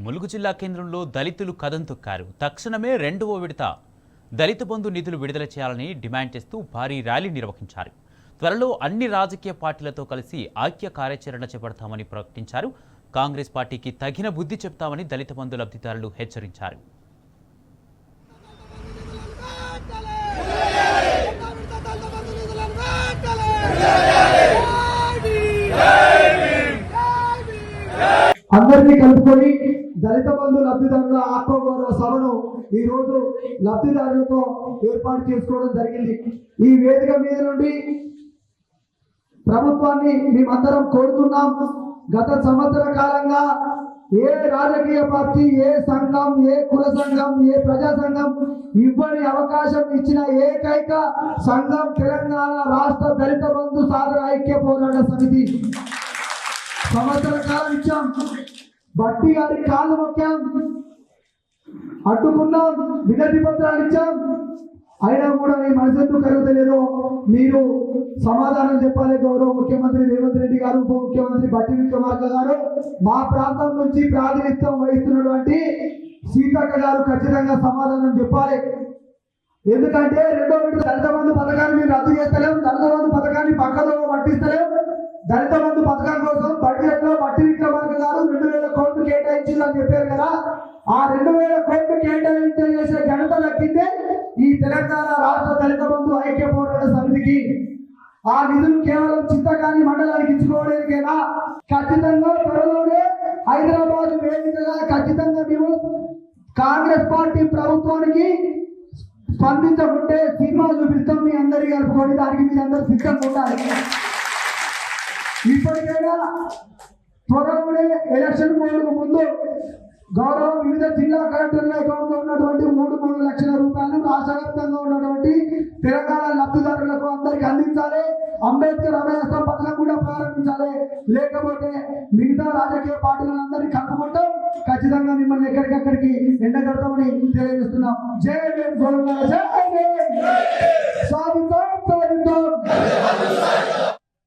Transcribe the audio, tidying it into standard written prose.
ములుగు జిల్లా కేంద్రంలో దళితులు కదం తొక్కారు. తక్షణమే రెండవ విడత దళిత బంధు నిధులు విడుదల చేయాలని డిమాండ్ చేస్తూ భారీ ర్యాలీ నిర్వహించారు. త్వరలో అన్ని రాజకీయ పార్టీలతో కలిసి ఐక్య కార్యాచరణ చేపడతామని ప్రకటించారు. కాంగ్రెస్ పార్టీకి తగిన బుద్ధి చెప్తామని దళిత బంధు లబ్ధిదారులు హెచ్చరించారు. అందరినీ కలుపుకొని దళిత బంధు లబ్ధిదారుల ఆత్మగౌరవ సభను ఈ రోజు లబ్ధిదారులతో ఏర్పాటు చేసుకోవడం జరిగింది. ఈ వేదిక మీద నుండి ప్రభుత్వాన్ని మేమందరం కోరుతున్నాం. గత సంవత్సర కాలంగా ఏ రాజకీయ పార్టీ, ఏ సంఘం, ఏ కుల సంఘం, ఏ ప్రజా సంఘం ఇవ్వని అవకాశం ఇచ్చిన ఏకైక సంఘం తెలంగాణ రాష్ట్ర దళిత బంధు సాధన ఐక్య పోరాట సమితి. సంవత్సర కాలం ఇచ్చాం, బట్టి గారి కాళ్ళు మొక్కాం, అడ్డుకున్నాం, వినతి పత్రాలు ఇచ్చాం. అయినా కూడా మీ మనసు కలుగుతలేదో మీరు సమాధానం చెప్పాలి. గౌరవ ముఖ్యమంత్రి రేవంత్ రెడ్డి గారు, ఉప ముఖ్యమంత్రి బట్టి విక్రమార్క గారు, మా ప్రాంతం నుంచి ప్రాతినిధ్యం వహిస్తున్నటువంటి సీతక్క గారు ఖచ్చితంగా సమాధానం చెప్పాలి. ఎందుకంటే రెండో విడత దళిత బంధు పథకాన్ని మీరు రద్దు చేస్తలేము, దళిత బంధు పథకాన్ని పక్కలో పట్టిస్తలేము. దళిత బంధు పథకం కోసం బడ్జెట్ లో బట్టి విక్రమార్క గారు 2000 కోట్లు కేటాయించిందని చెప్పారు కదా. ఆ 2000 కోట్లు కేటాయించేసే ఘనత దక్కిందే ఈ తెలంగాణ రాష్ట్ర దళిత బంధు ఐక్య పోరాట సమితికి. ఆ నిధులు కేవలం చింతకాని మండలానికి ఇచ్చుకోవడానికేనా? ఖచ్చితంగా త్వరలోనే హైదరాబాద్ వేదికగా ఖచ్చితంగా మేము కాంగ్రెస్ పార్టీ ప్రభుత్వానికి స్పందించకుంటే సినిమా చూపిస్తాం. మీ అందరికీ కలుపుకొని దానికి మీరందరూ సిద్ధంగా ఉండాలి. ఇప్పటికైనా త్వరలోనే ఎలక్షన్ కోడ్కు ముందు గౌరవ వివిధ జిల్లా కలెక్టర్ల అకౌంట్ లో ఉన్నటువంటి 3 లక్షల రూపాయలు రాష్ట్ర వ్యాప్తంగా ఉన్నటువంటి తెలంగాణ లబ్ధిదారులకు అందరికి అందించాలి. అంబేద్కర్ అభయాస్త్రం పథకం కూడా ప్రారంభించాలి. లేకపోతే మిగతా రాజకీయ పార్టీలను అందరినీ కలుపుకుంటాం. ఖచ్చితంగా మిమ్మల్ని ఎక్కడికక్కడికి ఎండగడతామని తెలియజేస్తున్నాం. జై భీమ్, జై భీమ్, సాధిద్దాం.